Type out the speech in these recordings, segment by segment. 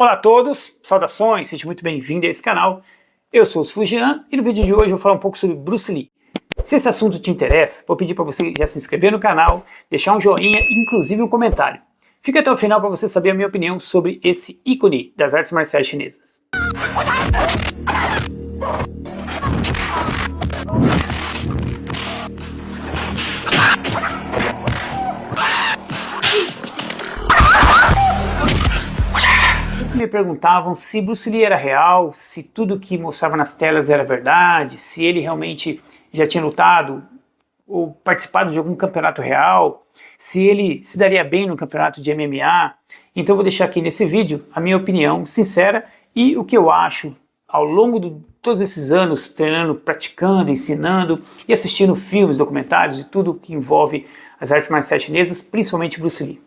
Olá a todos, saudações, seja muito bem-vindo a esse canal. Eu sou o Fujian e no vídeo de hoje eu vou falar um pouco sobre Bruce Lee. Se esse assunto te interessa, vou pedir para você já se inscrever no canal, deixar um joinha e inclusive um comentário. Fica até o final para você saber a minha opinião sobre esse ícone das artes marciais chinesas. Me perguntavam se Bruce Lee era real, se tudo que mostrava nas telas era verdade, se ele realmente já tinha lutado ou participado de algum campeonato real, se ele se daria bem no campeonato de MMA. Então eu vou deixar aqui nesse vídeo a minha opinião sincera e o que eu acho ao longo de todos esses anos treinando, praticando, ensinando e assistindo filmes, documentários e tudo que envolve as artes marciais chinesas, principalmente Bruce Lee.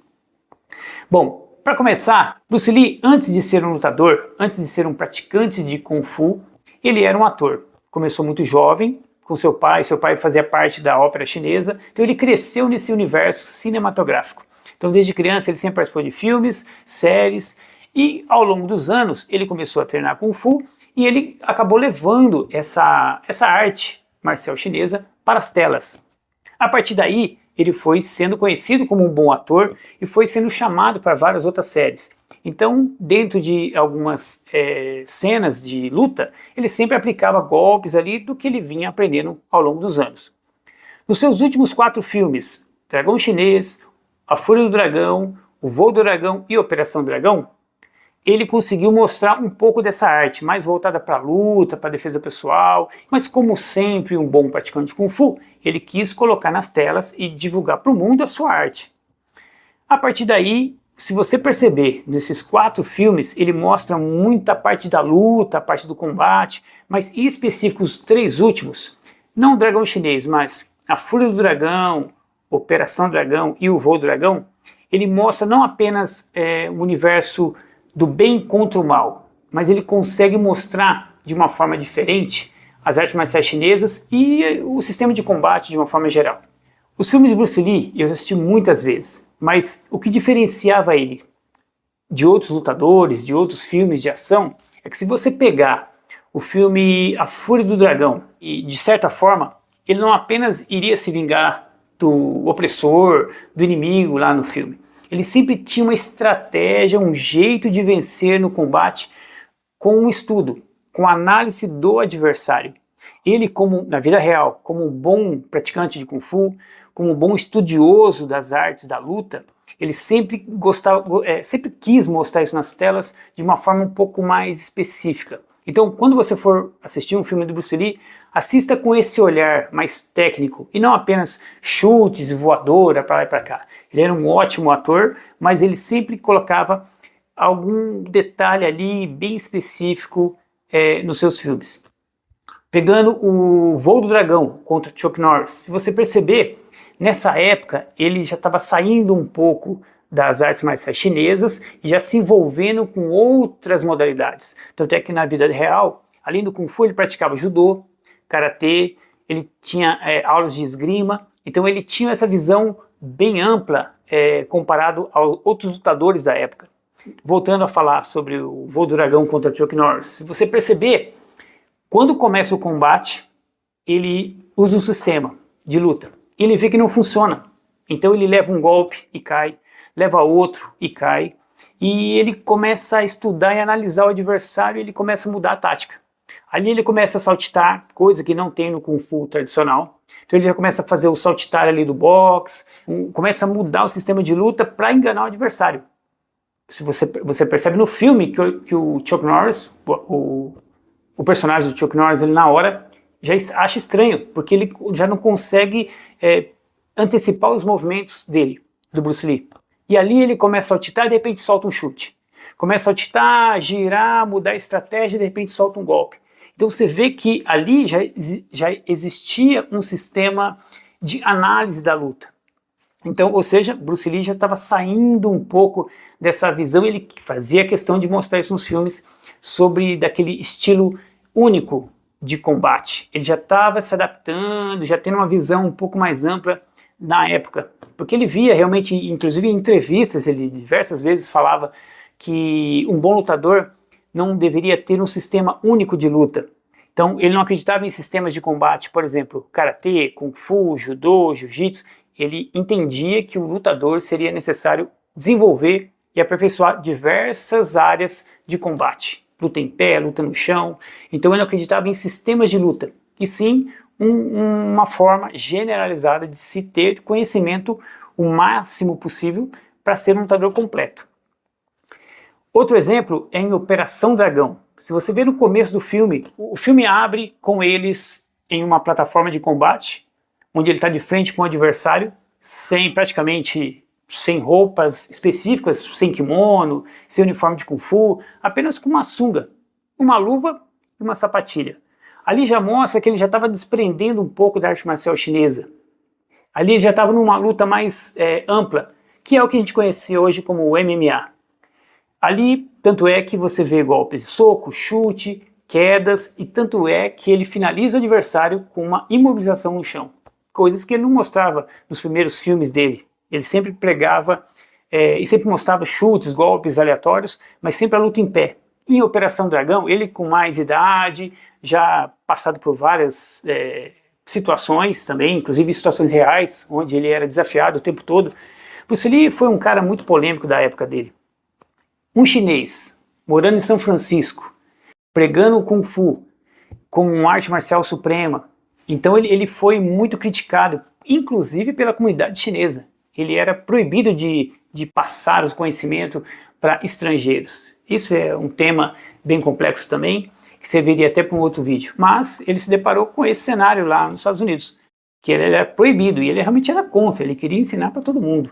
Bom, para começar, Bruce Lee, antes de ser um lutador, antes de ser um praticante de Kung Fu, ele era um ator. Começou muito jovem, com seu pai fazia parte da ópera chinesa, então ele cresceu nesse universo cinematográfico. Então desde criança ele sempre participou de filmes, séries, e ao longo dos anos ele começou a treinar Kung Fu, e ele acabou levando essa arte marcial chinesa para as telas. A partir daí, ele foi sendo conhecido como um bom ator e foi sendo chamado para várias outras séries. Então, dentro de algumas cenas de luta, ele sempre aplicava golpes ali do que ele vinha aprendendo ao longo dos anos. Nos seus últimos 4 filmes, Dragão Chinês, A Fúria do Dragão, O Voo do Dragão e Operação Dragão, ele conseguiu mostrar um pouco dessa arte, mais voltada para a luta, para a defesa pessoal, mas como sempre um bom praticante de Kung Fu, ele quis colocar nas telas e divulgar para o mundo a sua arte. A partir daí, se você perceber, nesses 4 filmes, ele mostra muita parte da luta, a parte do combate, mas em específico os 3 últimos, não o Dragão Chinês, mas A Fúria do Dragão, Operação Dragão e O Voo do Dragão, ele mostra não apenas o universo do bem contra o mal, mas ele consegue mostrar de uma forma diferente as artes marciais chinesas e o sistema de combate de uma forma geral. Os filmes de Bruce Lee eu assisti muitas vezes, mas o que diferenciava ele de outros lutadores, de outros filmes de ação, é que se você pegar o filme A Fúria do Dragão, e de certa forma, ele não apenas iria se vingar do opressor, do inimigo lá no filme, ele sempre tinha uma estratégia, um jeito de vencer no combate com um estudo, com análise do adversário. Ele, como na vida real, como um bom praticante de Kung Fu, como um bom estudioso das artes da luta, ele sempre quis mostrar isso nas telas de uma forma um pouco mais específica. Então, quando você for assistir um filme do Bruce Lee, assista com esse olhar mais técnico e não apenas chutes, voadora para lá e para cá. Ele era um ótimo ator, mas ele sempre colocava algum detalhe ali bem específico nos seus filmes. Pegando o Voo do Dragão contra Chuck Norris, se você perceber, nessa época ele já estava saindo um pouco das artes marciais chinesas e já se envolvendo com outras modalidades. Tanto é que na vida real, além do Kung Fu, ele praticava judô, karatê, ele tinha aulas de esgrima, então ele tinha essa visão bem ampla comparado a outros lutadores da época. Voltando a falar sobre o Voo do Dragão contra Chuck Norris, se você perceber, quando começa o combate, ele usa um sistema de luta, ele vê que não funciona, então ele leva um golpe e cai, leva outro e cai, e ele começa a estudar e analisar o adversário e ele começa a mudar a tática. Ali ele começa a saltitar, coisa que não tem no Kung Fu tradicional, então ele já começa a fazer o saltitar ali do boxe, começa a mudar o sistema de luta para enganar o adversário. Se você percebe no filme que o Chuck Norris, o personagem do Chuck Norris, ele na hora já acha estranho, porque ele já não consegue antecipar os movimentos dele, do Bruce Lee. E ali ele começa a saltitar e de repente solta um chute. Começa a saltitar, girar, mudar a estratégia e de repente solta um golpe. Então você vê que ali já existia um sistema de análise da luta. Então, ou seja, Bruce Lee já estava saindo um pouco dessa visão, ele fazia questão de mostrar isso nos filmes sobre daquele estilo único de combate. Ele já estava se adaptando, já tendo uma visão um pouco mais ampla na época, porque ele via realmente, inclusive em entrevistas, ele diversas vezes falava que um bom lutador não deveria ter um sistema único de luta. Então ele não acreditava em sistemas de combate, por exemplo, karatê, kung fu, judô, jiu-jitsu. Ele entendia que o lutador seria necessário desenvolver e aperfeiçoar diversas áreas de combate. Luta em pé, luta no chão. Então ele não acreditava em sistemas de luta, e sim uma forma generalizada de se ter conhecimento o máximo possível para ser um lutador completo. Outro exemplo é em Operação Dragão. Se você ver no começo do filme, o filme abre com eles em uma plataforma de combate, onde ele está de frente com o adversário, praticamente sem roupas específicas, sem kimono, sem uniforme de kung fu, apenas com uma sunga, uma luva e uma sapatilha. Ali já mostra que ele já estava desprendendo um pouco da arte marcial chinesa. Ali ele já estava numa luta mais ampla, que é o que a gente conhece hoje como o MMA. Ali, tanto é que você vê golpes de soco, chute, quedas, e tanto é que ele finaliza o adversário com uma imobilização no chão. Coisas que ele não mostrava nos primeiros filmes dele. Ele sempre pregava e sempre mostrava chutes, golpes aleatórios, mas sempre a luta em pé. Em Operação Dragão, ele com mais idade, já passado por várias situações também, inclusive situações reais, onde ele era desafiado o tempo todo. Bruce Lee foi um cara muito polêmico da época dele. Um chinês, morando em São Francisco, pregando o Kung Fu como uma arte marcial suprema. Então ele foi muito criticado, inclusive pela comunidade chinesa. Ele era proibido de passar o conhecimento para estrangeiros. Isso é um tema bem complexo também, que serviria até para um outro vídeo. Mas ele se deparou com esse cenário lá nos Estados Unidos, que ele era proibido, e ele realmente era contra, ele queria ensinar para todo mundo.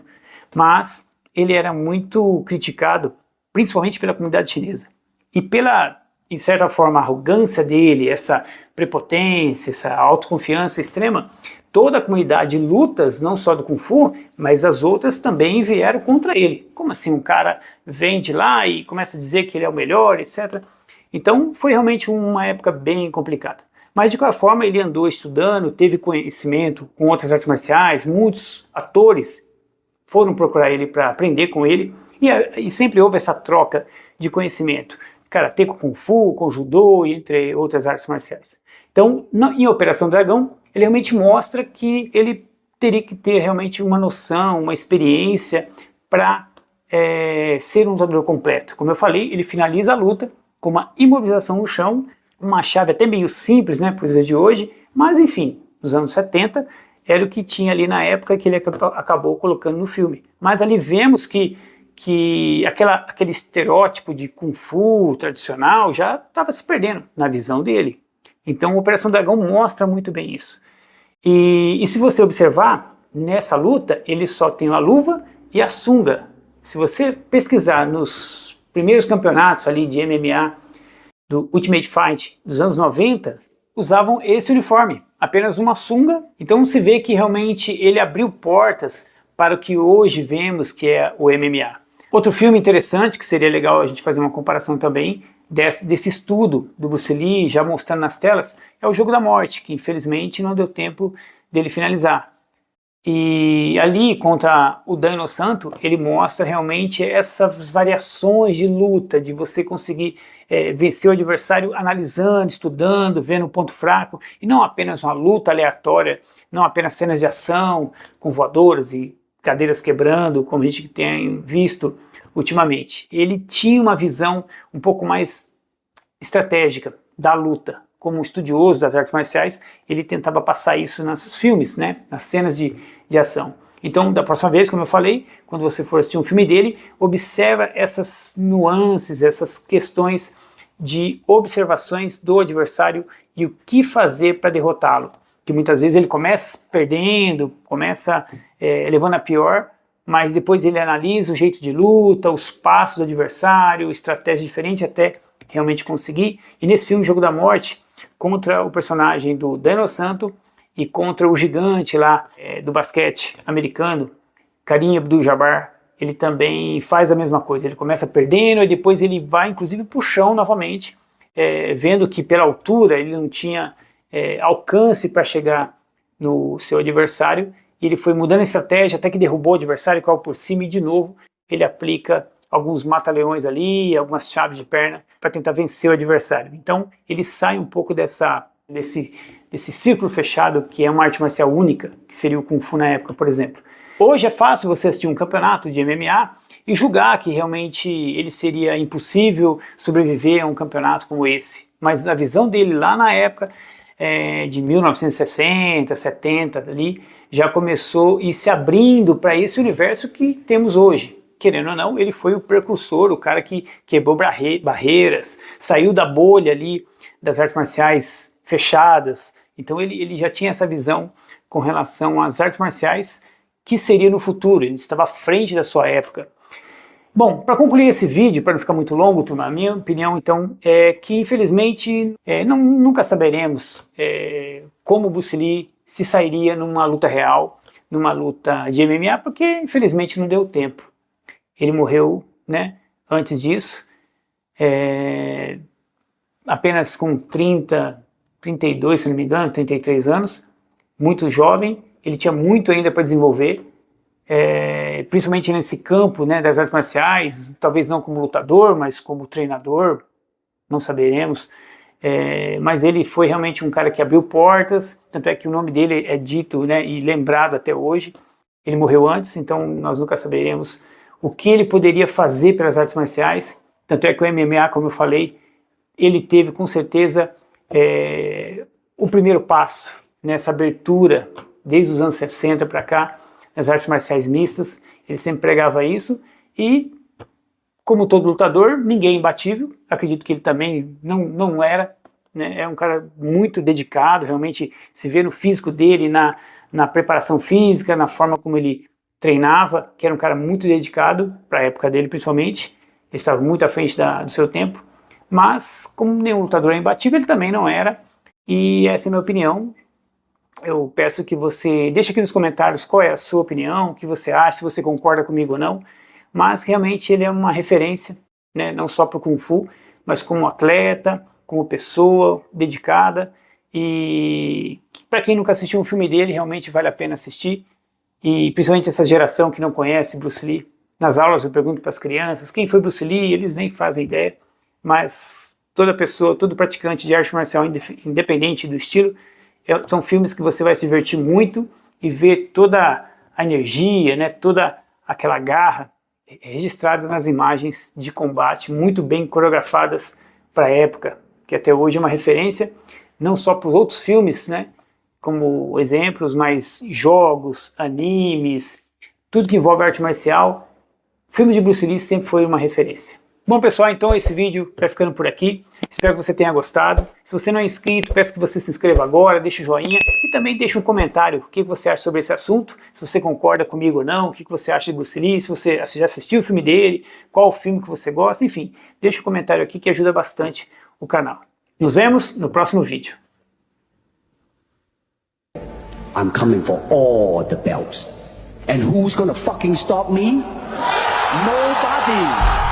Mas ele era muito criticado, principalmente pela comunidade chinesa. E pela, em certa forma, arrogância dele, essa prepotência, essa autoconfiança extrema, toda a comunidade de lutas, não só do Kung Fu, mas as outras também vieram contra ele. Como assim um cara vem de lá e começa a dizer que ele é o melhor, etc. Então foi realmente uma época bem complicada. Mas de qualquer forma ele andou estudando, teve conhecimento com outras artes marciais, muitos atores foram procurar ele para aprender com ele, e sempre houve essa troca de conhecimento. Karatê com Kung Fu, com Judô, entre outras artes marciais. Então, em Operação Dragão, ele realmente mostra que ele teria que ter realmente uma noção, uma experiência para ser um lutador completo. Como eu falei, ele finaliza a luta com uma imobilização no chão, uma chave até meio simples, né, para os dias de hoje, mas enfim, nos anos 70, era o que tinha ali na época que ele acabou colocando no filme. Mas ali vemos que aquele estereótipo de Kung Fu tradicional já estava se perdendo na visão dele. Então, a Operação Dragão mostra muito bem isso. E se você observar, nessa luta, ele só tem a luva e a sunga. Se você pesquisar nos primeiros campeonatos ali de MMA, do Ultimate Fight dos anos 90, usavam esse uniforme, apenas uma sunga. Então se vê que realmente ele abriu portas para o que hoje vemos que é o MMA. Outro filme interessante, que seria legal a gente fazer uma comparação também, desse estudo do Bruce Lee, já mostrando nas telas, é o Jogo da Morte, que infelizmente não deu tempo dele finalizar. E ali, contra o Dan Inosanto, ele mostra realmente essas variações de luta, de você conseguir vencer o adversário analisando, estudando, vendo o ponto fraco, e não apenas uma luta aleatória, não apenas cenas de ação, com voadoras e cadeiras quebrando, como a gente tem visto ultimamente. Ele tinha uma visão um pouco mais estratégica da luta. Como um estudioso das artes marciais, ele tentava passar isso nos filmes, né, nas cenas de ação. Então, da próxima vez, como eu falei, quando você for assistir um filme dele, observa essas nuances, essas questões de observações do adversário e o que fazer para derrotá-lo. Que muitas vezes ele começa perdendo, começa levando a pior, mas depois ele analisa o jeito de luta, os passos do adversário, estratégia diferente até realmente conseguir. E nesse filme, Jogo da Morte, contra o personagem do Dan Inosanto e contra o gigante lá do basquete americano, Kareem Abdul-Jabbar, ele também faz a mesma coisa. Ele começa perdendo e depois ele vai inclusive para o chão novamente, vendo que pela altura ele não tinha alcance para chegar no seu adversário. E ele foi mudando a estratégia até que derrubou o adversário, caiu por cima e de novo ele aplica alguns mata-leões ali, algumas chaves de perna para tentar vencer o adversário. Então ele sai um pouco desse círculo fechado que é uma arte marcial única, que seria o Kung Fu na época, por exemplo. Hoje é fácil você assistir um campeonato de MMA e julgar que realmente ele seria impossível sobreviver a um campeonato como esse. Mas a visão dele lá na época de 1960, 70 ali, já começou a ir se abrindo para esse universo que temos hoje. Querendo ou não, ele foi o precursor, o cara que quebrou barreiras, saiu da bolha ali das artes marciais fechadas. Então ele já tinha essa visão com relação às artes marciais que seria no futuro, ele estava à frente da sua época. Bom, para concluir esse vídeo, para não ficar muito longo, turma, a minha opinião então é que infelizmente nunca saberemos como o Bruce Lee se sairia numa luta real, numa luta de MMA, porque infelizmente não deu tempo. Ele morreu, né, antes disso, apenas com 32, se não me engano, 33 anos, muito jovem. Ele tinha muito ainda para desenvolver, principalmente nesse campo, né, das artes marciais, talvez não como lutador, mas como treinador, não saberemos. Mas ele foi realmente um cara que abriu portas, tanto é que o nome dele é dito, né, e lembrado até hoje. Ele morreu antes, então nós nunca saberemos o que ele poderia fazer pelas artes marciais, tanto é que o MMA, como eu falei, ele teve com certeza o primeiro passo nessa abertura, desde os anos 60 para cá, nas artes marciais mistas. Ele sempre pregava isso e, como todo lutador, ninguém é imbatível. Acredito que ele também não era, né? É um cara muito dedicado, realmente se vê no físico dele, na preparação física, na forma como ele treinava, que era um cara muito dedicado para a época dele principalmente. Ele estava muito à frente do seu tempo, mas como nenhum lutador é imbatível, ele também não era. E essa é a minha opinião. Eu peço que você deixe aqui nos comentários qual é a sua opinião, o que você acha, se você concorda comigo ou não, mas realmente ele é uma referência, né, não só para o Kung Fu, mas como atleta, como pessoa dedicada, e para quem nunca assistiu um filme dele, realmente vale a pena assistir, e principalmente essa geração que não conhece Bruce Lee. Nas aulas eu pergunto para as crianças quem foi Bruce Lee, eles nem fazem ideia, mas toda pessoa, todo praticante de arte marcial, independente do estilo, são filmes que você vai se divertir muito e ver toda a energia, né, toda aquela garra registrada nas imagens de combate, muito bem coreografadas para a época, que até hoje é uma referência, não só para os outros filmes, né, como exemplos, mas jogos, animes, tudo que envolve arte marcial. Filmes de Bruce Lee sempre foi uma referência. Bom, pessoal, então esse vídeo vai ficando por aqui. Espero que você tenha gostado. Se você não é inscrito, peço que você se inscreva agora, deixe um joinha e também deixe um comentário. O que você acha sobre esse assunto? Se você concorda comigo ou não, o que você acha de Bruce Lee, se você já assistiu o filme dele, qual o filme que você gosta, enfim. Deixe um comentário aqui que ajuda bastante o canal. Nos vemos no próximo vídeo. I'm coming for all the belts. And who's gonna fucking stop me? Nobody!